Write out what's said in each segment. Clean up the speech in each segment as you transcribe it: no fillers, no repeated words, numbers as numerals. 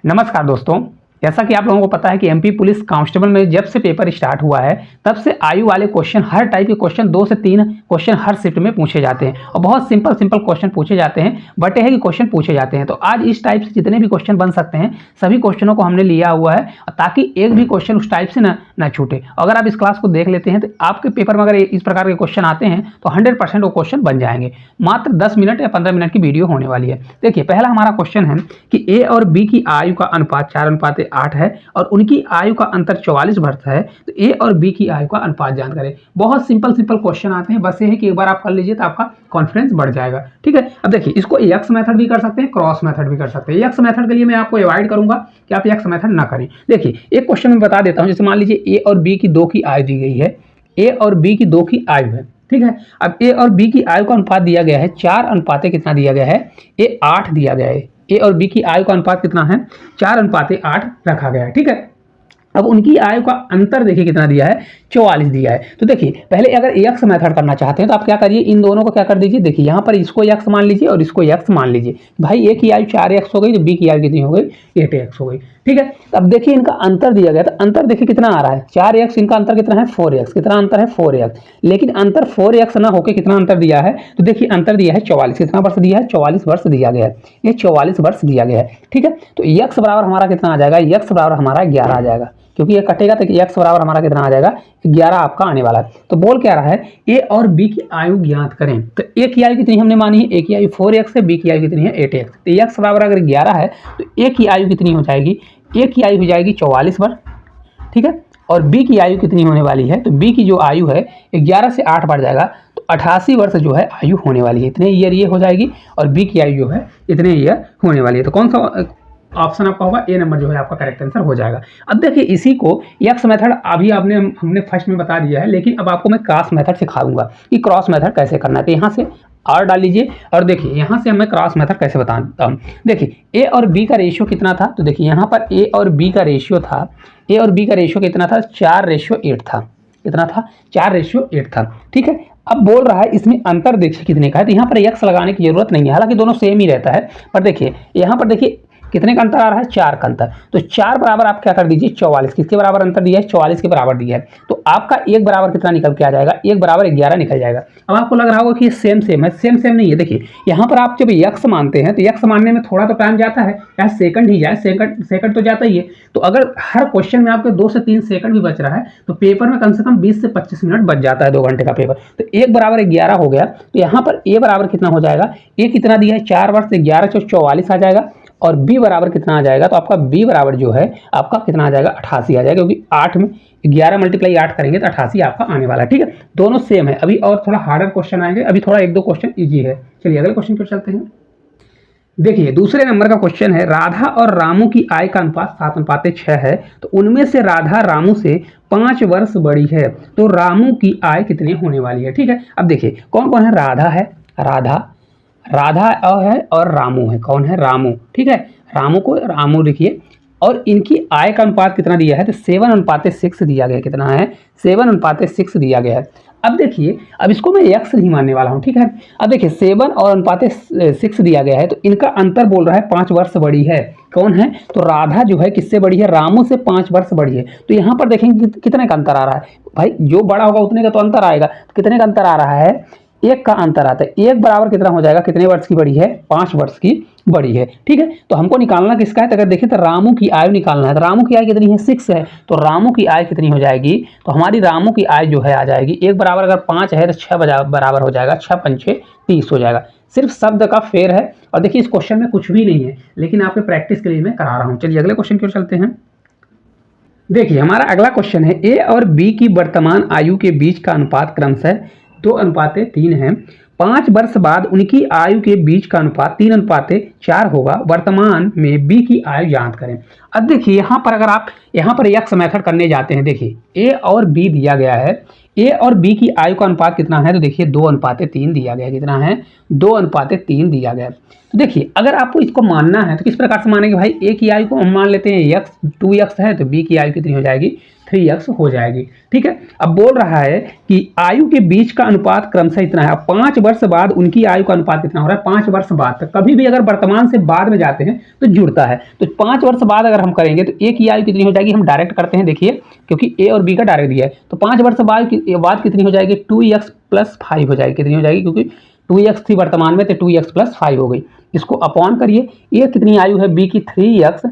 नमस्कार दोस्तों, जैसा कि आप लोगों को पता है कि एमपी पुलिस कांस्टेबल में जब से पेपर स्टार्ट हुआ है तब से आयु वाले क्वेश्चन, हर टाइप के क्वेश्चन 2 से 3 क्वेश्चन हर शिफ्ट में पूछे जाते हैं और बहुत सिंपल क्वेश्चन पूछे जाते हैं, बटे है कि क्वेश्चन पूछे जाते हैं। तो आज इस टाइप से जितने भी क्वेश्चन बन सकते हैं सभी क्वेश्चनों को हमने लिया हुआ है ताकि एक भी क्वेश्चन उस टाइप से ना छूटे। अगर आप इस क्लास को देख लेते हैं तो आपके पेपर में अगर इस प्रकार के क्वेश्चन आते हैं तो 100% वो क्वेश्चन बन जाएंगे। मात्र 10 मिनट या 15 मिनट की वीडियो होने वाली है। देखिए, पहला हमारा क्वेश्चन है कि ए और बी की आयु का अनुपात 4:8 है और उनकी आयु का अंतर 44 वर्ष है, तो ए और बी की आयु का अनुपात ज्ञात करें। बहुत सिंपल क्वेश्चन आते हैं, बस ये है कि एक बार आप कर लीजिए तो आपका कॉन्फिडेंस बढ़ जाएगा। ठीक है, अब देखिए, इसको एक्स मेथड भी कर सकते हैं, क्रॉस मेथड भी कर सकते हैं। एक्स मेथड के लिए मैं आपको अवॉइड करूंगा कि आप एक्स मेथड ना करें। देखिए, एक क्वेश्चन मैं बता देता हूं, जैसे मान लीजिए ए और बी की 2 की आयु दी गई है, ए और बी की 2 की आयु है। ठीक है, अब ए और बी की आयु का अनुपात दिया गया है 4 अनुपाते कितना दिया गया है, ए 8 दिया गया है। ए और बी की आयु का अनुपात कितना है, 4:8 रखा गया है। ठीक है, अब उनकी आयु का अंतर देखिए कितना दिया है, 44 दिया है। तो देखिए, पहले अगर एक्स मेथड करना चाहते हैं तो आप क्या करिए, इन दोनों को क्या कर दीजिए, देखिए यहाँ पर इसको एक्स मान लीजिए और इसको एक्स मान लीजिए। भाई ए की आयु 4x हो गई तो बी की आयु कितनी हो गई, 8x हो गई। ठीक है, अब देखिए इनका अंतर दिया गया, तो अंतर देखिए कितना आ रहा है, 4x, इनका अंतर कितना है 4x, कितना अंतर है 4x, लेकिन अंतर 4x ना होकर कितना अंतर दिया है, तो देखिए अंतर दिया है 44। कितना वर्ष दिया है, 44 वर्ष दिया गया है, ये 44 वर्ष दिया गया है। ठीक है, तो x बराबर हमारा कितना आ जाएगा, x बराबर हमारा 11 आ जाएगा, क्योंकि ये कटेगा तो x बराबर हमारा कितना आ जाएगा, 11 आपका आने वाला है। तो बोल क्या रहा है, ए और बी की आयु ज्ञात करें। तो ए की आयु कितनी हमने मानी है, ए की आयु 4x है, बी की आयु कितनी है 8x। तो x बराबर अगर 11 है तो ए की आयु कितनी हो जाएगी, ए की आयु हो जाएगी 44 वर्ष। ठीक है, और बी की आयु कितनी होने वाली है, तो बी की जो आयु है 11 से 8 बढ़ जाएगा तो 88 वर्ष जो है आयु होने वाली है। इतने ईयर ये हो जाएगी और बी की आयु जो है इतने ईयर होने वाली है। तो कौन सा ऑप्शन आपका होगा, ए नंबर जो है आपका करेक्ट आंसर हो जाएगा। अब देखिए, इसी को एक्स मेथड अभी हमने फर्स्ट में बता दिया है, लेकिन अब आपको मैं क्रॉस मेथड सिखाऊंगा कि क्रॉस मेथड कैसे करना है। तो यहाँ से आर डाल लीजिए और देखिए यहाँ से हमें क्रॉस मेथड कैसे बताता हूँ। देखिए, ए और बी का रेशियो कितना था, तो देखिए यहाँ पर ए और बी का रेशियो था, ए और बी का रेशियो कितना था, 4:8 था। कितना था, 4:8 था। ठीक है, अब बोल रहा है इसमें अंतर देखिए कितने का है, तो यहाँ पर एक्स लगाने की जरूरत नहीं है, हालांकि दोनों सेम ही रहता है। पर देखिए यहाँ पर देखिए कितने का अंतर आ रहा है, 4 का अंतर। तो 4 बराबर आप क्या कर दीजिए 44, किसके बराबर अंतर दिया है, 44 के बराबर दिया है। तो आपका एक बराबर कितना निकल के आ जाएगा, एक बराबर 11 निकल जाएगा। अब आपको लग रहा होगा कि सेम है, सेम नहीं है। देखिए यहाँ पर आप जब यक्स मानते हैं तो यक्स मानने में थोड़ा तो टाइम जाता है, या सेकंड ही जाए, सेकंड तो जाता ही है। तो अगर हर क्वेश्चन में आपके 2 से 3 सेकंड भी बच रहा है तो पेपर में कम से कम 20 से 25 मिनट बच जाता है, 2 घंटे का पेपर। तो 1 बराबर 11 हो गया, तो यहाँ पर ए बराबर कितना हो जाएगा, ए कितना दिया है 4 वर्ष, 11 से 44 आ जाएगा। और बी बराबर कितना आ जाएगा, तो आपका बी बराबर जो है आपका कितना आ जाएगा, 88 आ जाएगा, क्योंकि 8 में 11 × 8 करेंगे तो 88 आपका आने वाला है। ठीक है, दोनों सेम है। अभी और थोड़ा हार्डर क्वेश्चन आएंगे, अभी थोड़ा 1-2 क्वेश्चन इजी है। चलिए अगले क्वेश्चन पर चलते हैं। देखिए, दूसरे नंबर का क्वेश्चन है, राधा और रामू की आय का अनुपात 7:6 है, तो उनमें से राधा रामू से 5 वर्ष बड़ी है, तो रामू की आय कितनी होने वाली है। ठीक है, अब देखिए कौन कौन है, राधा है, राधा है और रामू है। कौन है, रामू। ठीक है, रामू लिखिए, और इनकी आय का अनुपात कितना दिया है, तो 7:6 दिया गया है। कितना है, 7:6 दिया गया है। अब देखिए, अब इसको मैं एक्स नहीं मानने वाला हूँ। ठीक है, अब देखिए 7 और 6 दिया गया है, तो इनका अंतर बोल रहा है 5 वर्ष बड़ी है। कौन है, तो राधा जो है किससे बड़ी है, रामू से 5 वर्ष बड़ी है। तो यहाँ पर देखेंगे कितने का अंतर आ रहा है, भाई जो बड़ा होगा उतने का तो अंतर आएगा। कितने का अंतर आ रहा है, 1 का अंतर आता है। 1 बराबर कितना हो जाएगा, कितने वर्ष की बड़ी है, 5 वर्ष की बड़ी है। ठीक है, तो हमको निकालना किसका है, तो अगर देखें तो रामू की आयु निकालना है। तो रामू की आय कितनी है, 6 है, तो रामू की आय कितनी हो जाएगी, तो हमारी रामू की आय जो है आ जाएगी 1 बराबर अगर 5 है तो 6 बराबर हो जाएगा, 6 5 30 हो जाएगा। सिर्फ शब्द का फेर है। और देखिए इस क्वेश्चन में कुछ भी नहीं है, लेकिन आपके प्रैक्टिस के लिए मैं करा रहा हूँ। चलिए अगले क्वेश्चन की ओर चलते हैं। देखिए हमारा अगला क्वेश्चन है, ए और बी की वर्तमान आयु के बीच का अनुपात क्रमशः 2:3 है। 5 वर्ष बाद उनकी आयु के बीच का अनुपात 3:4 होगा। वर्तमान में बी की आयु ज्ञात करें। अब देखिए यहाँ पर अगर आप यहाँ पर एक्स मेथड करने जाते हैं, देखिए ए और बी दिया गया है, ए और बी की आयु का अनुपात कितना है, तो देखिए 2:3 दिया गया है। कितना है, 2:3 दिया गया है। तो देखिए अगर आपको इसको मानना है तो किस प्रकार से मानेंगे, भाई ए की आयु को हम मान लेते हैं x, 2x है, तो बी की आयु कितनी हो जाएगी 3x हो जाएगी। ठीक है, अब बोल रहा है कि आयु के बीच का अनुपात क्रमशः इतना है। 5 वर्ष बाद उनकी आयु का अनुपात कितना हो रहा है, 5 वर्ष बाद तक। कभी भी अगर वर्तमान से बाद में जाते हैं तो जुड़ता है। तो 5 वर्ष बाद अगर हम करेंगे तो ए की आयु कितनी हो जाएगी, हम डायरेक्ट करते हैं, देखिए क्योंकि ए और बी का डायरेक्ट दिया है। तो 5 वर्ष बाद कितनी हो जाएगी, 2x + 5 हो जाएगी। कितनी हो जाएगी, क्योंकि 2x थी वर्तमान में, तो 2x + 5 हो गई। इसको अपॉन करिए, ए कितनी आयु है, बी की 3x,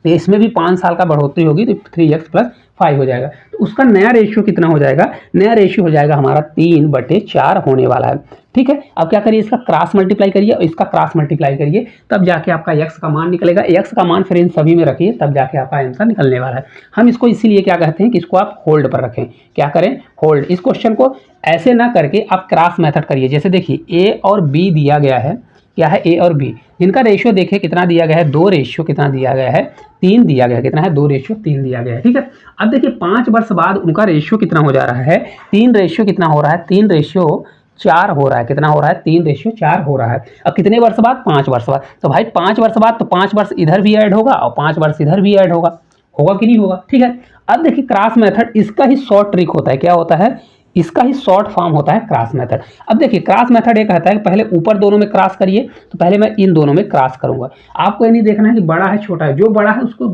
तो इसमें भी 5 साल का बढ़ोतरी होगी तो 3x + 5 हो जाएगा। तो उसका नया रेशियो कितना हो जाएगा, नया रेशियो हो जाएगा हमारा 3/4 होने वाला है। ठीक है, अब क्या करिए, इसका क्रॉस मल्टीप्लाई करिए और इसका क्रॉस मल्टीप्लाई करिए, तब जाके आपका x का मान निकलेगा। x का मान फिर इन सभी में रखिए, तब जाके आपका आंसर निकलने वाला है। हम इसको इसीलिए क्या कहते हैं कि इसको आप होल्ड पर रखें। क्या करें, होल्ड। इस क्वेश्चन को ऐसे ना करके आप क्रॉस मेथड करिए। जैसे देखिए a और b दिया गया है, क्या है, a और b, जिनका रेशियो देखिए कितना दिया गया है, 2 रेशियो कितना दिया गया है, 3 दिया गया है। कितना है, 2 रेशियो 3 दिया गया है। ठीक है, अब देखिए 5 वर्ष बाद उनका रेशियो कितना हो जा रहा है, 3 रेशियो कितना हो रहा है, 3 रेशियो 4 हो रहा है। कितना हो रहा है, 3 रेशियो 4 हो रहा है। अब कितने वर्ष बाद, 5 वर्ष बाद। तो भाई 5 वर्ष बाद तो 5 वर्ष इधर भी ऐड होगा और 5 वर्ष इधर भी ऐड होगा, होगा कि नहीं होगा। ठीक है, अब देखिए क्रॉस मेथड, इसका ही शॉर्ट ट्रिक होता है। क्या होता है, इसका ही शॉर्ट फॉर्म होता है क्रॉस मेथड। अब देखिए क्रॉस मेथड ये कहता है कि पहले ऊपर दोनों में क्रॉस करिए, तो पहले मैं इन दोनों में क्रॉस करूंगा। आपको ये नहीं देखना है कि बड़ा है छोटा है, जो बड़ा है उसको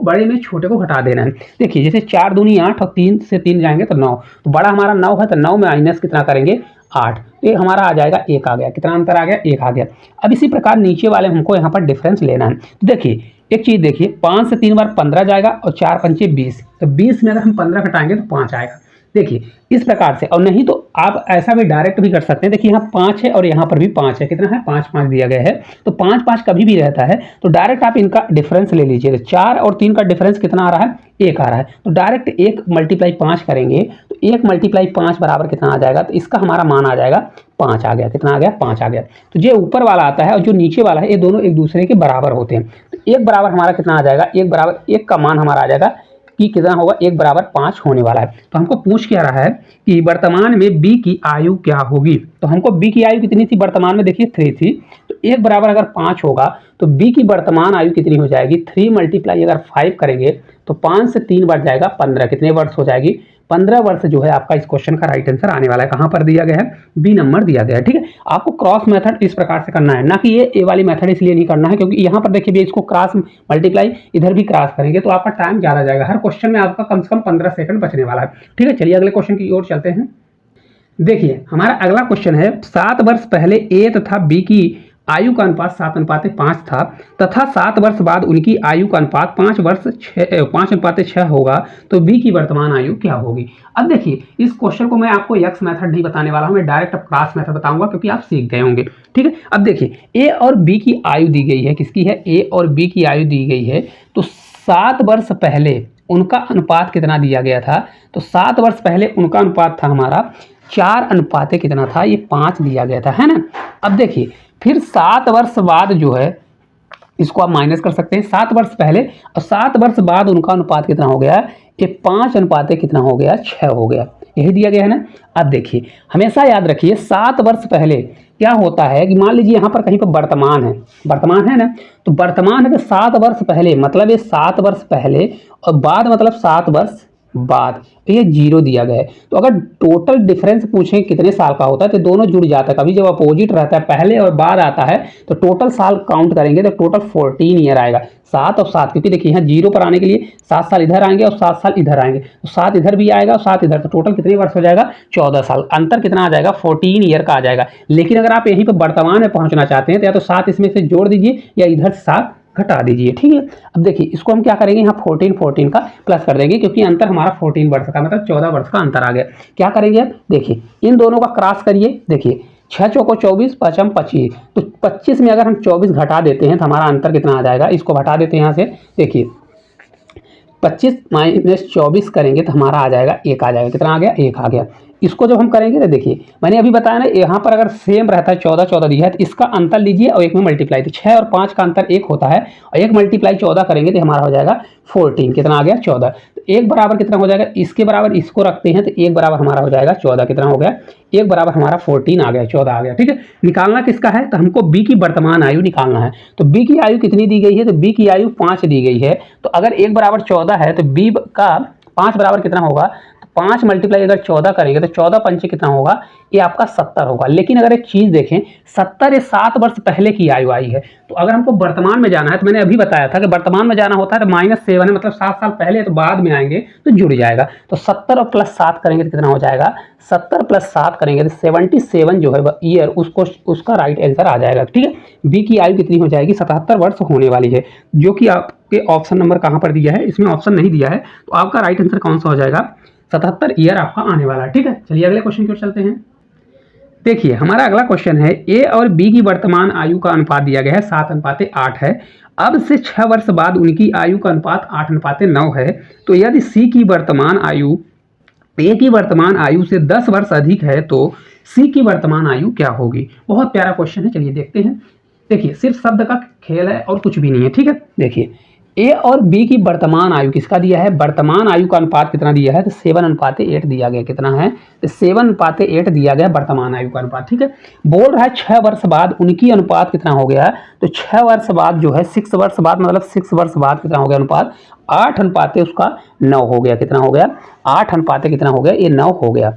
बड़े में छोटे को घटा देना है। देखिए जैसे 4 दूनी 8 और 3 से 3 जाएंगे तो 9, तो बड़ा हमारा 9 है, तो 9 में माइनस कितना करेंगे, 8, तो ये हमारा आ जाएगा 1 आ गया। कितना अंतर आ गया, 1 आ गया। अब इसी प्रकार नीचे वाले हमको यहाँ पर डिफरेंस लेना है। तो देखिए एक चीज़ देखिए, 5 से 3 बार 15 जाएगा और 4 पंचे 20, तो 20 में अगर हम 15 घटाएंगे तो 5 आएगा। देखिए इस प्रकार से, और नहीं तो आप ऐसा भी डायरेक्ट भी कर सकते हैं। देखिए यहाँ 5 है और यहाँ पर भी 5 है। कितना है, 5 5 दिया गया है, तो 5 5 कभी भी रहता है, तो डायरेक्ट आप इनका डिफरेंस ले लीजिए। 4 और 3 का डिफरेंस कितना आ रहा है, 1 आ रहा है, तो डायरेक्ट 1 × 5 करेंगे तो 1 × 5 बराबर कितना आ जाएगा, तो इसका हमारा मान आ जाएगा 5 आ गया। कितना आ गया, 5 आ गया। तो जो ऊपर वाला आता है और जो नीचे वाला है, ये दोनों एक दूसरे के बराबर होते हैं। तो 1 बराबर हमारा कितना आ जाएगा, 1 बराबर 1 का मान हमारा आ जाएगा कि कितना होगा, 1 बराबर 5 होने वाला है। तो हमको पूछ क्या रहा है कि वर्तमान में b की आयु क्या होगी। तो हमको b की आयु कितनी थी वर्तमान में, देखिए 3 थी, तो 1 बराबर अगर 5 होगा तो b की वर्तमान आयु कितनी हो जाएगी, 3 × अगर 5 करेंगे तो 5 से 3 बढ़ जाएगा 15। कितने वर्ष हो जाएगी, 15 वर्ष जो है आपका इस क्वेश्चन का राइट आंसर आने वाला है। कहाँ पर दिया गया है, बी नंबर दिया गया है। ठीक है, आपको क्रॉस मेथड इस प्रकार से करना है, ना कि ये ए वाली मेथड इसलिए नहीं करना है क्योंकि यहाँ पर देखिए इसको क्रॉस मल्टीप्लाई इधर भी क्रॉस करेंगे तो आपका टाइम ज़्यादा जाएगा। हर क्वेश्चन में आपका कम से कम 15 सेकंड बचने वाला है। ठीक है, चलिए अगले क्वेश्चन की ओर चलते हैं। देखिए हमारा अगला क्वेश्चन है, 7 वर्ष पहले ए तथा बी की आयु का अनुपात 7:5 था तथा 7 वर्ष बाद उनकी आयु का अनुपात 5:6 होगा, तो बी की वर्तमान आयु क्या होगी। अब देखिए इस क्वेश्चन को मैं आपको एक्स मेथड नहीं बताने वाला हूं, मैं डायरेक्ट क्रॉस मेथड बताऊंगा क्योंकि आप सीख गए होंगे। ठीक है, अब देखिए ए और बी की आयु दी गई है, किसकी है, ए और बी की आयु दी गई है। तो 7 वर्ष पहले उनका अनुपात कितना दिया गया था, तो 7 वर्ष पहले उनका अनुपात था हमारा 4 कितना था, ये 5 दिया गया था, है ना। अब देखिए फिर 7 वर्ष बाद जो है इसको आप माइनस कर सकते हैं, 7 वर्ष पहले और 7 वर्ष बाद उनका अनुपात कितना हो गया, ये 5 कितना हो गया, 6 हो गया, यही दिया गया है ना। अब देखिए हमेशा याद रखिए 7 वर्ष पहले क्या होता है कि मान लीजिए यहाँ पर कहीं पर वर्तमान है ना, तो वर्तमान है तो 7 वर्ष पहले मतलब ये 7 वर्ष पहले और बाद मतलब 7 वर्ष बाद, तो ये 0 दिया गया है। तो अगर टोटल डिफरेंस पूछें कितने साल का होता है तो दोनों जुड़ जाता है। कभी जब अपोजिट रहता है पहले और बाद आता है तो टोटल साल काउंट करेंगे तो टोटल 14 ईयर आएगा। 7 और 7, क्योंकि देखिए यहाँ 0 पर आने के लिए 7 साल इधर आएंगे और 7 साल इधर आएंगे, तो 7 इधर भी आएगा और 7 इधर, तो टोटल कितने वर्ष हो जाएगा, 14 साल। अंतर कितना आ जाएगा, 14 ईयर का आ जाएगा। लेकिन अगर आप यहीं पर वर्तमान में पहुंचना चाहते हैं तो या तो 7 इसमें से जोड़ दीजिए या इधर से 7 घटा दीजिए। ठीक है, अब देखिए इसको हम क्या करेंगे, यहाँ 14 का प्लस कर देंगे क्योंकि अंतर हमारा 14 वर्ष का मतलब 14 वर्ष का अंतर आ गया। क्या करेंगे अब देखिए इन दोनों का क्रॉस करिए, देखिए 6 चौको 24 5 25, तो 25 में अगर हम 24 घटा देते हैं तो हमारा अंतर कितना आ जाएगा, इसको घटा देते हैं यहाँ से। देखिए 25 - 24 करेंगे तो हमारा आ जाएगा 1 आ जाएगा। कितना आ गया, 1 आ गया। इसको जब हम करेंगे तो देखिए मैंने अभी बताया ना, यहाँ पर अगर सेम रहता है 14 14 दिया है तो इसका अंतर लीजिए और 1 में मल्टीप्लाई, तो 6 और 5 का अंतर 1 होता है और 1 × 14 करेंगे तो हमारा हो जाएगा 14। कितना आ गया, 14। तो 1 बराबर कितना हो जाएगा, इसके बराबर इसको रखते हैं तो 1 बराबर हमारा हो जाएगा 14। कितना हो गया, 1 बराबर हमारा 14 आ गया, 14 आ गया। ठीक है, निकालना किसका है, तो हमको बी की वर्तमान आयु निकालना है। तो बी की आयु कितनी दी गई है, तो बी की आयु 5 दी गई है। तो अगर 1 बराबर 14 है तो बी का 5 बराबर कितना होगा, तो 5 मल्टीप्लाई अगर 14 करेंगे तो 14 पंचे कितना होगा, ये आपका 70 होगा। लेकिन अगर एक चीज़ देखें, 70 ये 7 वर्ष पहले की आयु आई है। तो अगर हमको वर्तमान में जाना है, तो मैंने अभी बताया था कि वर्तमान में जाना होता है तो -7 है, मतलब 7 साल पहले, तो बाद में आएंगे तो जुड़ जाएगा। तो 70 और +7 करेंगे तो कितना हो जाएगा, 70 + 7 करेंगे तो 77 जो है ईयर, उसको उसका राइट आंसर आ जाएगा। ठीक है, बी की आयु कितनी हो जाएगी, 77 वर्ष होने वाली है, जो कि आपके ऑप्शन नंबर कहाँ पर दिया है, इसमें ऑप्शन नहीं दिया है। तो आपका राइट आंसर कौन सा हो जाएगा, 77 ईयर आपका आने वाला है। ठीक है, चलिए अगले क्वेश्चन की ओर चलते हैं। देखिए हमारा अगला क्वेश्चन है, ए और बी की वर्तमान आयु का अनुपात दिया गया है 7:8 है। अब से 6 वर्ष बाद उनकी आयु का अनुपात 8:9 है। तो यदि सी की वर्तमान आयु ए की वर्तमान आयु से 10 वर्ष अधिक है तो सी की वर्तमान आयु क्या होगी। बहुत प्यारा क्वेश्चन है, चलिए देखते हैं। देखिए सिर्फ शब्द का खेल है और कुछ भी नहीं है। ठीक है, देखिए ए और बी की वर्तमान आयु किसका दिया है, वर्तमान आयु का अनुपात कितना दिया है, तो 7:8 दिया गया। कितना है, तो 7:8 दिया गया वर्तमान आयु का अनुपात। ठीक है, बोल रहा है 6 वर्ष बाद उनकी अनुपात कितना हो गया, तो 6 वर्ष बाद जो है 6 वर्ष बाद, मतलब 6 वर्ष बाद कितना हो गया अनुपात, 8 उसका 9 हो गया। कितना हो गया, 8 कितना हो गया, ये 9 हो गया।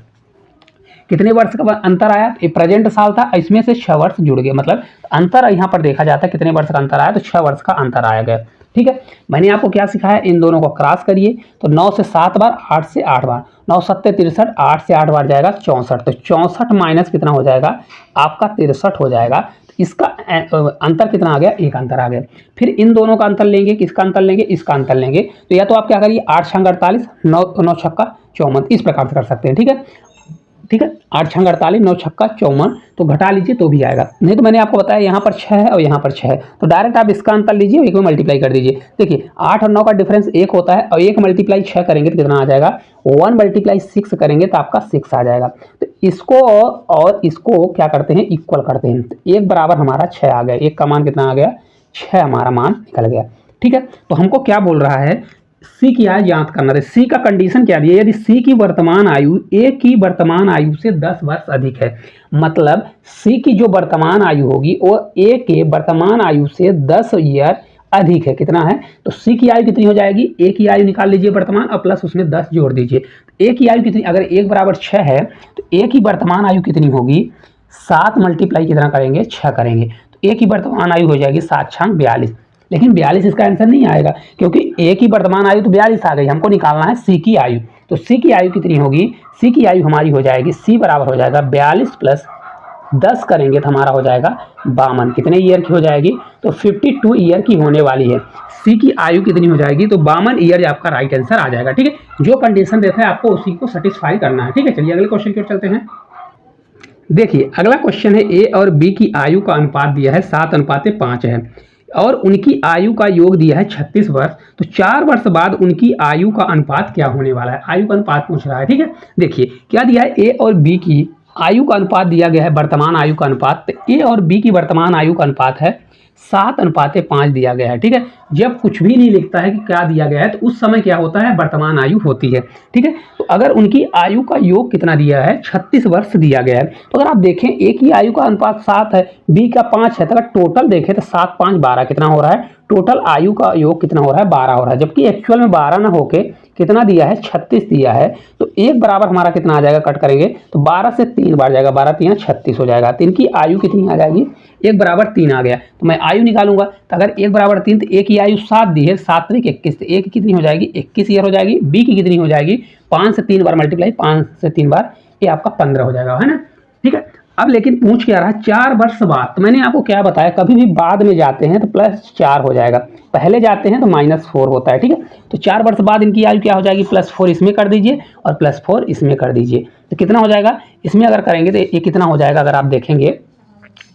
कितने वर्ष का अंतर आया, ये प्रेजेंट साल था, इसमें से 6 वर्ष जुड़ गए, मतलब अंतर यहाँ पर देखा जाता है कितने वर्ष का अंतर आया, तो 6 वर्ष का अंतर आया गया। ठीक है, मैंने आपको क्या सिखाया, इन दोनों को क्रॉस करिए। तो 9 से 7 बार, 8 से 8 बार, 9 7 63, 8 से 8 बार जाएगा 64। तो 64 माइनस कितना हो जाएगा, आपका 63 हो जाएगा। इसका अंतर कितना आ गया, एक अंतर आ गया। फिर इन दोनों का अंतर लेंगे, किसका अंतर लेंगे, इसका अंतर लेंगे। तो या तो आप क्या करिए, 8 छंग 48, 9 छक्का 54, इस प्रकार से कर सकते हैं। ठीक है, ठीक है, 8 छंग 48, 9 छक्का 54, तो घटा लीजिए तो भी आएगा। नहीं तो मैंने आपको बताया यहाँ पर 6 है और यहाँ पर 6 है, तो डायरेक्ट आप इसका अंतर लीजिए, एक में मल्टीप्लाई कर दीजिए। देखिए 8 और 9 का डिफरेंस 1 होता है, और 1 × 6 करेंगे तो कितना आ जाएगा, 1 × 6 करेंगे तो आपका 6 आ जाएगा। तो इसको और इसको क्या करते हैं, इक्वल करते हैं। तो 1 बराबर हमारा 6 आ गया, 1 का मान कितना आ गया, 6 हमारा मान निकल गया। ठीक है, तो हमको क्या बोल रहा है, सी की आयु ज्ञात करना है। सी का कंडीशन क्या दिया, यदि सी की वर्तमान आयु ए की वर्तमान आयु से 10 वर्ष अधिक है, मतलब सी की जो वर्तमान आयु होगी वो ए के वर्तमान आयु से 10 ईयर अधिक है। कितना है, तो सी की आयु कितनी हो जाएगी, ए की आयु निकाल लीजिए वर्तमान, और प्लस उसमें 10 जोड़ दीजिए। ए की आयु कितनी, अगर 1 बराबर 6 है तो ए की वर्तमान आयु कितनी होगी, 7 मल्टीप्लाई कितना करेंगे, 6 करेंगे, तो ए की वर्तमान आयु हो जाएगी 7 छंग 42। लेकिन 42 इसका आंसर नहीं आएगा, क्योंकि ए की वर्तमान आयु तो 42 आ गई, हमको निकालना है सी की आयु। तो सी की आयु कितनी होगी, सी की आयु हमारी हो जाएगी, सी बराबर हो जाएगा 42 + 10 करेंगे तो हमारा हो जाएगा 52। कितने ईयर की हो जाएगी, तो 52 ईयर की होने वाली है। सी की आयु कितनी हो जाएगी, तो 52 ईयर आपका राइट आंसर आ जाएगा। ठीक है, जो कंडीशन देता है आपको उसी को सेटिस्फाई करना है। ठीक है, चलिए अगले क्वेश्चन की ओर चलते हैं। देखिए अगला क्वेश्चन है, ए और बी की आयु का अनुपात दिया है 7:5 है, और उनकी आयु का योग दिया है 36 वर्ष। तो 4 वर्ष बाद उनकी आयु का अनुपात क्या होने वाला है, आयु का अनुपात पूछ रहा है। ठीक है, देखिए क्या दिया है, ए और बी की आयु का अनुपात दिया गया है, वर्तमान आयु का अनुपात। तो ए और बी की वर्तमान आयु का अनुपात है 7:5 दिया गया है। ठीक है, जब कुछ भी नहीं लिखता है कि क्या दिया गया है, तो उस समय क्या होता है, वर्तमान आयु होती है। ठीक है, तो अगर उनकी आयु का योग कितना दिया है, 36 वर्ष दिया गया है। तो अगर आप देखें ए की आयु का अनुपात 7 है, बी का 5 है, तो अगर टोटल देखें तो 7 5 12 कितना हो रहा है, टोटल आयु का योग कितना हो रहा है, 12 हो रहा है। जबकि एक्चुअल में 12 ना होके कितना दिया है, 36 दिया है। तो 1 बराबर हमारा कितना आ जाएगा, कट करेंगे तो 12 से 3 बार जाएगा, 12 3 36 हो जाएगा। तो इनकी आयु कितनी आ जाएगी, 1 बराबर 3 आ गया। तो मैं आयु निकालूंगा, तो अगर 1 बराबर 3, तो ए की आयु 7 दी है, 7 × 21, तो ए की कितनी हो जाएगी, 21 ईयर हो जाएगी। बी की कितनी हो जाएगी, 5 से 3 बार मल्टीप्लाई, 5 से 3 बार, ये आपका 15 हो जाएगा, है ना। ठीक है, अब लेकिन पूछ क्या रहा है, 4 वर्ष बाद। तो मैंने आपको क्या बताया, कभी भी बाद में जाते हैं तो +4 हो जाएगा, पहले जाते हैं तो -4 होता है। ठीक है, तो 4 वर्ष बाद इनकी आयु क्या हो जाएगी, +4 इसमें कर दीजिए और +4 इसमें कर दीजिए। तो कितना हो जाएगा, इसमें अगर करेंगे तो ये कितना हो जाएगा, अगर आप देखेंगे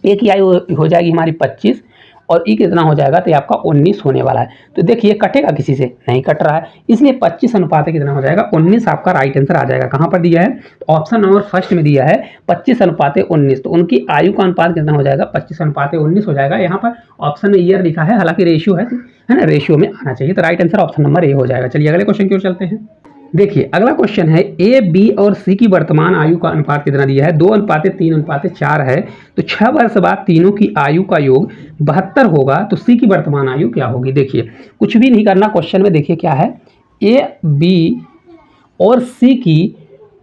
ए की आयु हो जाएगी हमारी 25 और ई कितना हो जाएगा, तो ये आपका 19 होने वाला है। तो देखिए कटेगा किसी से, नहीं कट रहा है, इसलिए 25 अनुपात कितना हो जाएगा, 19 आपका राइट आंसर आ जाएगा। कहाँ पर दिया है, तो ऑप्शन नंबर फर्स्ट में दिया है 25:19। तो उनकी आयु का अनुपात कितना हो जाएगा, 25:19 हो जाएगा। यहाँ पर ऑप्शन में ईयर लिखा है, हालांकि रेशियो है ना, रेशियो में आना चाहिए। तो right answer option number A हो जाएगा। चलिए अगले क्वेश्चन की ओर चलते हैं। देखिए अगला क्वेश्चन है, ए बी और सी की वर्तमान आयु का अनुपात कितना दिया है, 2:3:4 है। तो 6 वर्ष बाद तीनों की आयु का योग 72 होगा, तो सी की वर्तमान आयु क्या होगी। देखिए कुछ भी नहीं करना, क्वेश्चन में देखिए क्या है, ए बी और सी की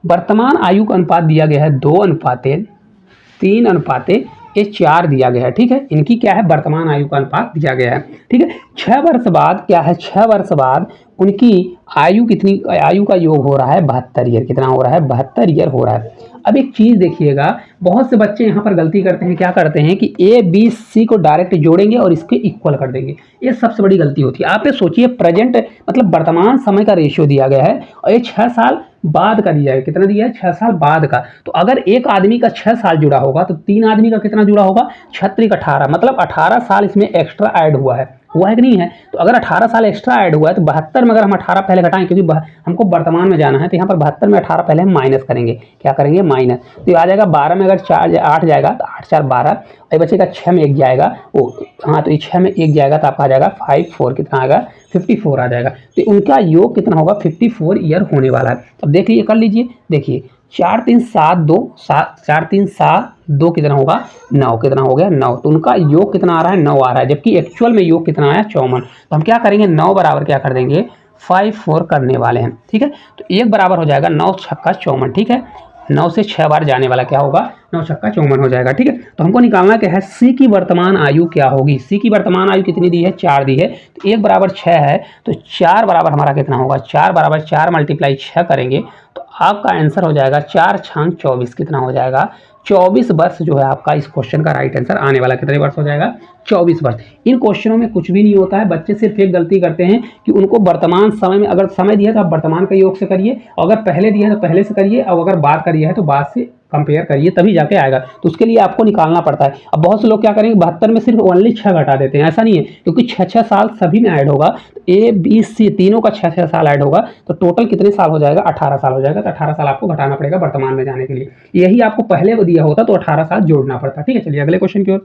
वर्तमान आयु का अनुपात दिया गया है 2:3:4 दिया गया है। ठीक है, इनकी क्या है, वर्तमान आयु का अनुपात दिया गया है। ठीक है, 6 वर्ष बाद क्या है, 6 वर्ष बाद उनकी आयु कितनी, आयु का योग हो रहा है 72 ईयर। कितना हो रहा है, 72 ईयर हो रहा है। अब एक चीज देखिएगा, बहुत से बच्चे यहाँ पर गलती करते हैं, क्या करते हैं कि ए बी सी को डायरेक्ट जोड़ेंगे और इसके इक्वल कर देंगे। ये सबसे बड़ी गलती होती है। आप ये सोचिए, प्रेजेंट मतलब वर्तमान समय का रेशियो दिया गया है और ये 6 साल बाद का दिया है। कितना दिया है, 6 साल बाद का। तो अगर एक आदमी का 6 साल जुड़ा होगा तो 3 आदमी का कितना जुड़ा होगा, 36 18, मतलब 18 साल इसमें एक्स्ट्रा ऐड हुआ है कि नहीं है। तो अगर 18 साल एक्स्ट्रा ऐड हुआ है तो 72 में अगर हम 18 पहले घटाएं, क्योंकि हमको वर्तमान में जाना है, तो यहाँ पर 72 में 18 पहले हम माइनस करेंगे। क्या करेंगे, माइनस। तो ये आ जाएगा 12 में अगर 8 जाएगा तो 8 4 12, और बचेगा 6 में 1 जाएगा, वो हाँ, तो ये 6 में 1 जाएगा तो आपका आ जाएगा 5 4, कितना आएगा 54 आ जाएगा। तो उनका योग कितना होगा, 54 ईयर होने वाला है। अब देख लीजिए, कर लीजिए, देखिए 4 3 7 2 4 3 7 2 कितना होगा 9, कितना हो गया 9। तो उनका योग कितना आ रहा है, 9 आ रहा है, जबकि एक्चुअल में योग कितना आया 54। तो हम क्या करेंगे, 9 बराबर क्या कर देंगे 5 4 करने वाले हैं। ठीक है, तो 1 बराबर हो जाएगा 9 छक्का 54। ठीक है, 9 से 6 बार जाने वाला क्या होगा, 9 छक्का 54 हो जाएगा। ठीक है, तो हमको निकालना क्या है, सी की वर्तमान आयु क्या होगी। सी की वर्तमान आयु कितनी दी है, 4 दी है। तो 1 बराबर 6 है, तो 4 बराबर हमारा कितना होगा, 4 बराबर 4 मल्टीप्लाई 6 करेंगे तो आपका आंसर हो जाएगा 4 6 24, कितना हो जाएगा 24 वर्ष जो है आपका इस क्वेश्चन का राइट आंसर आने वाला। कितने वर्ष हो जाएगा, 24 वर्ष। इन क्वेश्चनों में कुछ भी नहीं होता है, बच्चे सिर्फ एक गलती करते हैं कि उनको वर्तमान समय में, अगर समय दिया है तो आप वर्तमान का योग से करिए, और अगर पहले दिया है तो पहले से करिए, और अगर बाद का दिया है तो बाद से कंपेयर करिए, तभी जाके आएगा। तो उसके लिए आपको निकालना पड़ता है। अब बहुत से लोग क्या करेंगे, 72 में सिर्फ ओनली 6 घटा देते हैं। ऐसा नहीं है, क्योंकि 6 साल सभी में ऐड होगा, तो ए बी सी तीनों का 6 साल ऐड होगा, तो टोटल कितने साल हो जाएगा, 18 साल हो जाएगा। तो 18 साल आपको घटाना पड़ेगा वर्तमान में जाने के लिए। यही आपको पहले को दिया होता तो 18 साल जोड़ना पड़ता। ठीक है, चलिए अगले क्वेश्चन की ओर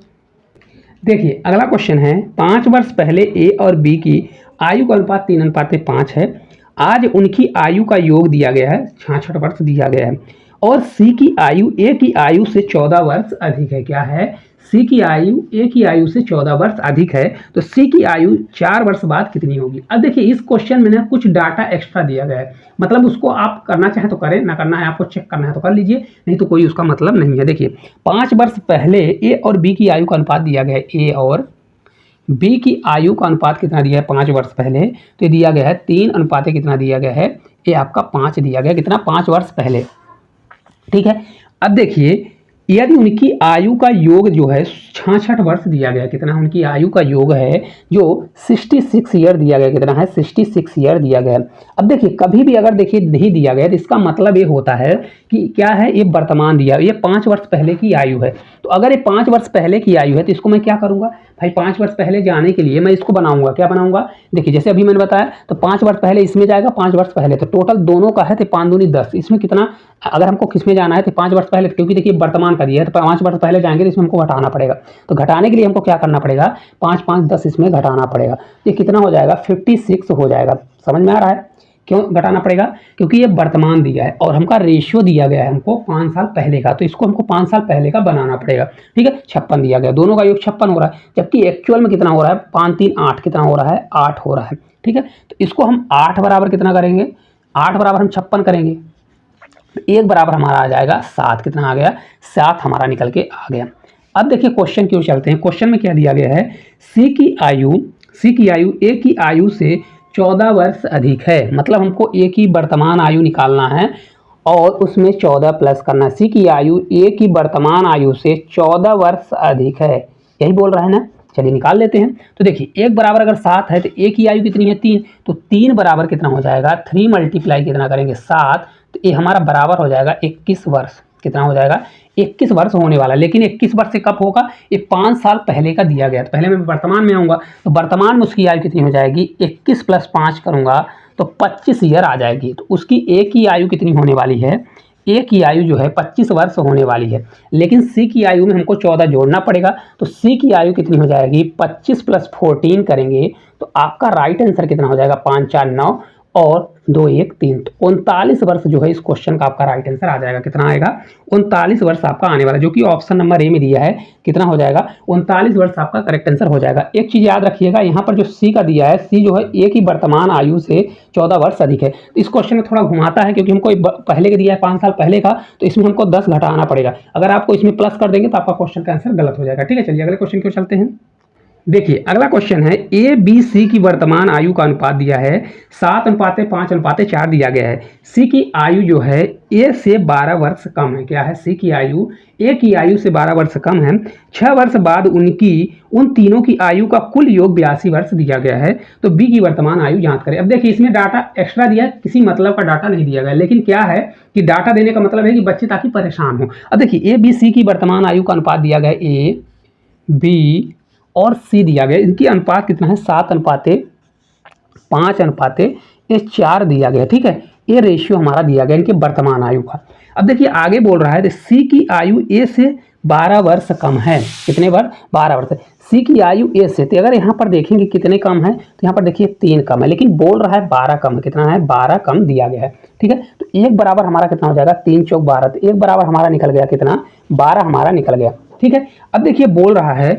देखिए। अगला क्वेश्चन है, 5 वर्ष पहले ए और बी की आयु का अनुपात 3:5 है। आज उनकी आयु का योग दिया गया है 66 वर्ष दिया गया है, और सी की आयु ए की आयु से 14 वर्ष अधिक है। क्या है, सी की आयु ए की आयु से 14 वर्ष अधिक है, तो सी की आयु 4 वर्ष बाद कितनी होगी। अब देखिए, इस क्वेश्चन में ना कुछ डाटा एक्स्ट्रा दिया गया है, मतलब उसको आप करना चाहें तो करें, ना करना है आपको चेक करना है तो कर लीजिए, नहीं तो कोई उसका मतलब नहीं है। देखिए, 5 वर्ष पहले ए और बी की आयु का अनुपात दिया गया है, ए और बी की आयु का अनुपात कितना दिया है 5 वर्ष पहले, तो ये दिया गया है 3 कितना दिया गया है, ये आपका 5 दिया गया, कितना 5 वर्ष पहले। ठीक है, अब देखिए, यदि उनकी आयु का योग जो है 66 वर्ष दिया गया, कितना उनकी आयु का योग है जो 66 ईयर दिया गया, कितना है 66 ईयर दिया गया। अब देखिए, कभी भी अगर देखिए नहीं दिया गया तो इसका मतलब ये होता है कि क्या है, ये वर्तमान दिया, ये 5 वर्ष पहले की आयु है। तो अगर ये 5 वर्ष पहले की आयु है तो इसको मैं क्या करूंगा भाई, 5 वर्ष पहले जाने के लिए मैं इसको बनाऊंगा, क्या बनाऊंगा, देखिए जैसे अभी मैंने बताया, तो 5 वर्ष पहले इसमें जाएगा, 5 वर्ष पहले, तो टोटल दोनों का है तो 5 दूनी 10, इसमें कितना, अगर हमको किसमें जाना है तो 5 वर्ष पहले, क्योंकि देखिए वर्तमान का दिया है तो 5 वर्ष पहले जाएंगे तो इसमें हमको घटाना पड़ेगा। तो घटाने के लिए हमको क्या करना पड़ेगा, 5 5 10 इसमें घटाना पड़ेगा। ये कितना हो जाएगा, 56 हो जाएगा। समझ में आ रहा है क्यों घटाना पड़ेगा, क्योंकि ये वर्तमान दिया है और हमका रेशियो दिया गया है हमको 5 साल पहले का, तो इसको हमको 5 साल पहले का बनाना पड़ेगा। ठीक है, 56 दिया गया, दोनों का योग 56 हो रहा है, जबकि एक्चुअल में कितना हो रहा है, 5 3 8, कितना हो रहा है 8 हो रहा है। ठीक है, तो इसको हम 8 बराबर कितना करेंगे, 8 बराबर हम 56 करेंगे, 1 बराबर हमारा आ जाएगा 7, कितना आ गया 7 हमारा निकल के आ गया। अब देखिए क्वेश्चन क्यों चलते हैं, क्वेश्चन में क्या दिया गया है, सी की आयु ए की आयु से 14 वर्ष अधिक है, मतलब हमको ए की वर्तमान आयु निकालना है और उसमें 14 प्लस करना। सी की आयु ए की वर्तमान आयु से 14 वर्ष अधिक है, यही बोल रहा है ना। चलिए निकाल लेते हैं। तो देखिए, 1 बराबर अगर 7 है तो ए की आयु कितनी है 3, तो 3 बराबर कितना हो जाएगा, 3 मल्टीप्लाई कितना करेंगे 7, तो ये हमारा बराबर हो जाएगा 21 वर्ष। कितना हो जाएगा, 21 वर्ष होने वाला। लेकिन 21 वर्ष से कब होगा, ये 5 साल पहले का दिया गया, तो पहले मैं वर्तमान में आऊँगा, तो वर्तमान में उसकी आयु कितनी हो जाएगी, 21 + 5 करूँगा तो 25 ईयर आ जाएगी। तो उसकी ए की आयु कितनी होने वाली है, ए की आयु जो है 25 वर्ष होने वाली है। लेकिन सी की आयु में हमको 14 जोड़ना पड़ेगा, तो सी की आयु कितनी हो जाएगी, 25 + 14 करेंगे तो आपका राइट आंसर कितना हो जाएगा, 5 4 9, और 2 1 3, तो 39 वर्ष जो है इस क्वेश्चन का आपका राइट आंसर आ जाएगा। कितना आएगा? 39 वर्ष आपका आने वाला, जो कि ऑप्शन नंबर ए में दिया है। कितना हो जाएगा? 39 वर्ष आपका करेक्ट आंसर हो जाएगा। एक चीज याद रखिएगा, यहाँ पर जो सी का दिया है, सी जो है ए की वर्तमान आयु से 14 वर्ष अधिक है। तो इस क्वेश्चन में थोड़ा घुमाता है, क्योंकि हमको पहले का दिया है 5 साल पहले का, तो इसमें हमको 10 घटाना पड़ेगा। अगर आपको इसमें प्लस कर देंगे तो आपका क्वेश्चन का आंसर गलत हो जाएगा। ठीक है, चलिए अगले क्वेश्चन की ओर चलते हैं। देखिए अगला क्वेश्चन है, ए बी सी की वर्तमान आयु का अनुपात दिया है 7:5:4 दिया गया है। सी की आयु जो है ए से 12 वर्ष कम है। क्या है? सी की आयु ए की आयु से 12 वर्ष कम है। 6 वर्ष बाद उन तीनों की आयु का कुल योग 82 वर्ष दिया गया है। तो बी की वर्तमान आयु जांच करें। अब देखिए इसमें डाटा एक्स्ट्रा दिया है, किसी मतलब का डाटा नहीं दिया गया, लेकिन क्या है कि डाटा देने का मतलब है कि बच्चे ताकि परेशान हो। अब देखिए ए बी सी की वर्तमान आयु का अनुपात दिया गया है, ए बी और सी दिया गया। इनकी अनुपात कितना है? 7:5:4 दिया गया। ठीक है, ये रेशियो हमारा दिया गया इनके वर्तमान आयु का। अब देखिए आगे बोल रहा है, तो सी की आयु ए से 12 वर्ष कम है। कितने वर्ष? 12 वर्ष। सी की आयु ए से, तो अगर यहाँ पर देखेंगे कितने कम है, तो यहाँ पर देखिए 3 कम है, लेकिन बोल रहा है 12 कम। कितना है? 12 कम दिया गया है। ठीक है, तो 1 बराबर हमारा कितना हो जाएगा? 3 चौक 12, तो 1 बराबर हमारा निकल गया कितना? 12 हमारा निकल गया। ठीक है, अब देखिए बोल रहा है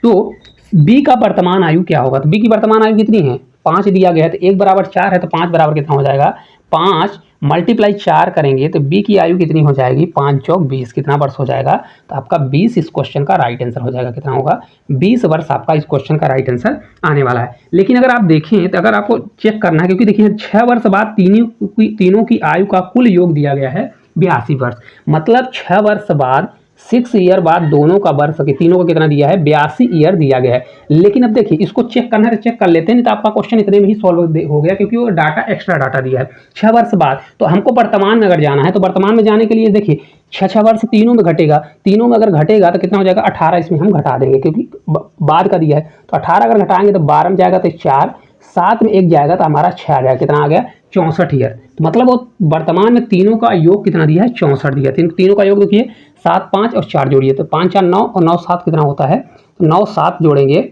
तो बी का वर्तमान आयु क्या होगा? तो बी की वर्तमान आयु कितनी है? 5 दिया गया है, तो 1 बराबर 4 है, तो 5 बराबर कितना हो जाएगा? 5 मल्टीप्लाई 4 करेंगे तो बी की आयु कितनी हो जाएगी? 5 चौक 20। कितना वर्ष हो जाएगा? तो आपका 20 इस क्वेश्चन का राइट आंसर हो जाएगा। कितना होगा? 20 वर्ष आपका इस क्वेश्चन का राइट आंसर आने वाला है। लेकिन अगर आप देखें, तो अगर आपको चेक करना है, क्योंकि देखिए 6 वर्ष बाद तीनों की आयु का कुल योग दिया गया है 82 वर्ष। मतलब 6 वर्ष बाद 6 ईयर बाद दोनों का वर्ष के तीनों का कितना दिया है? 82 ईयर दिया गया है। लेकिन अब देखिए इसको चेक करना है तो चेक कर लेते हैं, नहीं तो आपका क्वेश्चन इतने में ही सॉल्व हो गया, क्योंकि वो डाटा एक्स्ट्रा डाटा दिया है 6 वर्ष बाद। तो हमको वर्तमान में अगर जाना है, तो वर्तमान में जाने के लिए देखिए 6 वर्ष तीनों में घटेगा, तीनों में अगर घटेगा तो कितना हो जाएगा? 18 इसमें हम घटा देंगे, क्योंकि बाद का दिया है। तो 18 अगर घटाएंगे तो 12 में जाएगा तो 4, 7 में 1 जाएगा तो हमारा 6 आ जाएगा। कितना आ गया? 64 ईयर। तो मतलब वो वर्तमान में तीनों का योग कितना दिया है? 64 दिया। तीनों का योग देखिए 7 5 और 4 जोड़िए, तो 5 4 9 और 9 7 कितना होता है? तो 9 7 जोड़ेंगे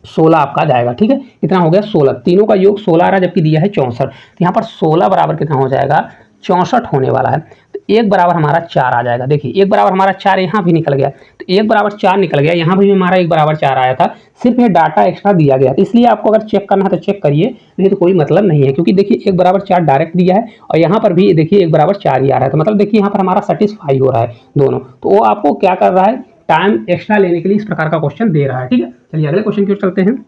16 आपका जाएगा। ठीक है, कितना हो गया? 16। तीनों का योग 16 आ रहा है, जबकि दिया है 64। तो यहाँ पर 16 बराबर कितना हो जाएगा? 64 होने वाला है। तो 1 बराबर हमारा 4 आ जाएगा। देखिए 1 बराबर हमारा 4 यहाँ भी निकल गया, तो 1 बराबर 4 निकल गया। यहाँ भी हमारा 1 बराबर 4 आया था, सिर्फ ये डाटा एक्स्ट्रा दिया गया। तो इसलिए आपको अगर चेक करना है तो चेक करिए, नहीं तो कोई मतलब नहीं है, क्योंकि देखिए 1 बराबर 4 डायरेक्ट दिया है, और यहाँ पर भी देखिए 1 बराबर 4 ही आ रहा है। तो मतलब देखिए यहाँ पर हमारा सेटिस्फाई हो रहा है दोनों। तो वो आपको क्या कर रहा है? टाइम एक्स्ट्रा लेने के लिए इस प्रकार का क्वेश्चन दे रहा है। ठीक है, चलिए अगले क्वेश्चन की ओर चलते हैं।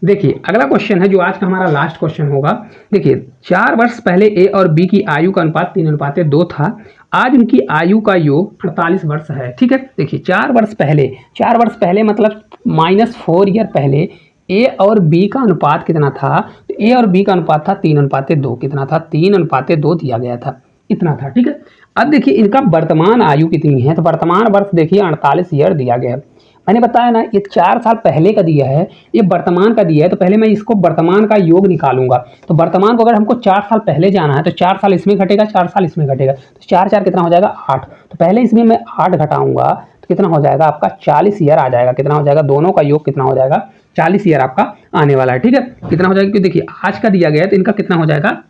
देखिए अगला क्वेश्चन है, जो आज का हमारा लास्ट क्वेश्चन होगा। देखिए 4 वर्ष पहले ए और बी की आयु का अनुपात 3:2 था। आज उनकी आयु का योग 48 वर्ष है। ठीक है, देखिए 4 वर्ष पहले मतलब -4 ईयर पहले ए और बी का अनुपात कितना था? तो ए और बी का अनुपात था 3:2। कितना था? 3:2 दिया गया था, इतना था। ठीक है, अब देखिए इनका वर्तमान आयु कितनी है? तो वर्तमान वर्ष देखिए 48 ईयर दिया गया है। मैंने बताया ना, ये 4 साल पहले का दिया है, ये वर्तमान का दिया है। तो पहले मैं इसको वर्तमान का योग निकालूंगा। तो वर्तमान को अगर हमको 4 साल पहले जाना है, तो 4 साल इसमें घटेगा, 4 साल इसमें घटेगा, तो 4 4 कितना हो जाएगा? 8। तो पहले इसमें मैं 8 घटाऊंगा, तो कितना हो जाएगा? आपका 40 ईयर आ जाएगा। कितना हो जाएगा? दोनों का योग कितना हो जाएगा? 40 ईयर आपका आने वाला है। ठीक है, कितना हो जाएगा? क्योंकि देखिए आज का दिया गया है, तो इनका कितना हो जाएगा?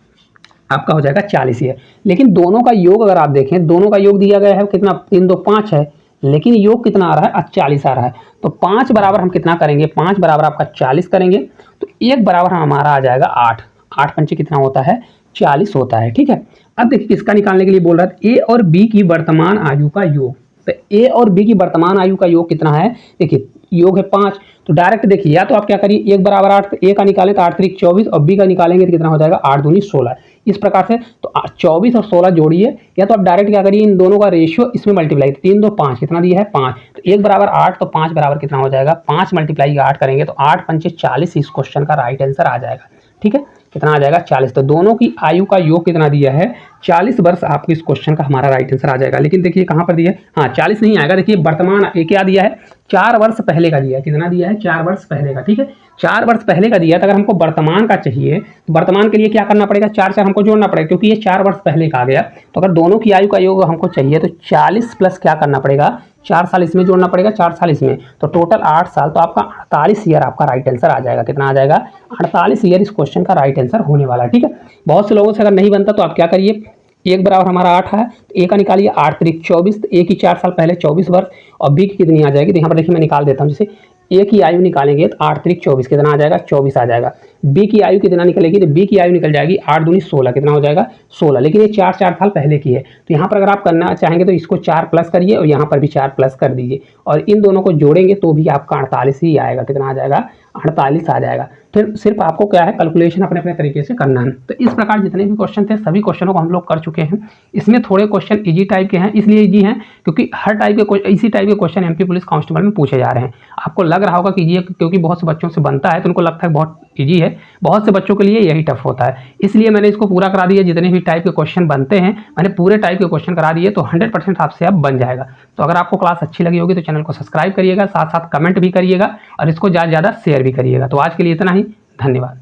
आपका हो जाएगा 40 ईयर। लेकिन दोनों का योग अगर आप देखें, दोनों का योग दिया गया है कितना? 3 2 5 है, लेकिन योग कितना आ रहा है? 40 आ रहा है। तो 5 बराबर हम कितना करेंगे? 5 बराबर आपका 40 करेंगे, तो 1 बराबर हमारा आ जाएगा 8। 8 पंचे कितना होता है? 40 होता है। ठीक है, अब देखिए किसका निकालने के लिए बोल रहा है? ए और बी की वर्तमान आयु का योग। तो ए और बी की वर्तमान आयु का योग कितना है? देखिए योग है 5, तो डायरेक्ट देखिए, या तो आप क्या करिए 1 बराबर 8, तो ए का निकालें तो 8 3 24, और बी का निकालेंगे तो कितना हो जाएगा? 8 दूनी 16। इस प्रकार से तो 24 और 16 जोड़िए, या तो आप डायरेक्ट क्या करिए, इन दोनों का रेशियो इसमें मल्टीप्लाई, 3 2 5 कितना दिया है? 5। तो 1 बराबर 8, तो 5 बराबर कितना हो जाएगा? 5 मल्टीप्लाई 8 करेंगे तो 8 पंचे 40 इस क्वेश्चन का राइट आंसर आ जाएगा। ठीक है, कितना आ जाएगा? 40। तो दोनों की आयु का योग कितना दिया है? 40 वर्ष आपको इस क्वेश्चन का हमारा राइट आंसर आ जाएगा। लेकिन देखिए कहाँ पर दिया है? हाँ 40 नहीं आएगा। देखिए वर्तमान ये क्या दिया है? 4 वर्ष पहले का दिया है। कितना दिया है? 4 वर्ष पहले का। ठीक है, 4 वर्ष पहले का दिया, तो अगर हमको वर्तमान का चाहिए तो वर्तमान के लिए क्या करना पड़ेगा? 4 4 हमको जोड़ना पड़ेगा, क्योंकि ये 4 वर्ष पहले का आ गया। तो अगर दोनों की आयु का योग हमको चाहिए तो 40 प्लस क्या करना पड़ेगा? 4 साल इसमें जोड़ना पड़ेगा, 4 साल इसमें, तो टोटल 8 साल, तो आपका 48 ईयर आपका राइट आंसर आ जाएगा। कितना आ जाएगा? 48 ईयर इस क्वेश्चन का राइट आंसर होने वाला है। ठीक है, बहुत से लोगों से अगर नहीं बनता तो आप क्या करिए, 1 बराबर हमारा 8 है, तो ए का निकालिए, 8 त्रिक 24, तो ए की 4 साल पहले 24 वर्ष, और बी की कितनी आ जाएगी, तो यहाँ पर देखिए मैं निकाल देता हूँ। जैसे ए की आयु निकालेंगे तो 8 त्रिक 24 कितना आ जाएगा, 24 आ जाएगा। बी की आयु कितना निकलेगी, तो बी की आयु निकल जाएगी 8 दूनी 16, कितना हो जाएगा, 16, लेकिन ये 4 साल पहले की है। तो यहाँ पर अगर आप करना चाहेंगे तो इसको 4 प्लस करिए और यहाँ पर भी 4 प्लस कर दीजिए, और इन दोनों को जोड़ेंगे तो भी आपका 48 ही आएगा। कितना आ जाएगा, 48 आ जाएगा। फिर सिर्फ आपको क्या है, कैलकुलेशन अपने अपने तरीके से करना है। तो इस प्रकार जितने भी क्वेश्चन थे सभी क्वेश्चनों को हम लोग कर चुके हैं। इसमें थोड़े क्वेश्चन इजी टाइप के हैं, इसलिए इजी हैं क्योंकि हर टाइप के इसी टाइप के क्वेश्चन एमपी पुलिस कांस्टेबल में पूछे जा रहे हैं। आपको लग रहा होगा कि इजी है क्योंकि बहुत से बच्चों से बनता है तो उनको लगता है बहुत इजी है, बहुत से बच्चों के लिए यही टफ होता है। इसलिए मैंने इसको पूरा करा दिया, जितने भी टाइप के क्वेश्चन बनते हैं मैंने पूरे टाइप के क्वेश्चन करा दिए, तो 100% आपसे अब बन जाएगा। तो अगर आपको क्लास अच्छी लगी होगी तो चैनल को सब्सक्राइब करिएगा, साथ साथ कमेंट भी करिएगा और इसको ज़्यादा से ज़्यादा शेयर भी करिएगा। तो आज के लिए इतना ही, धन्यवाद।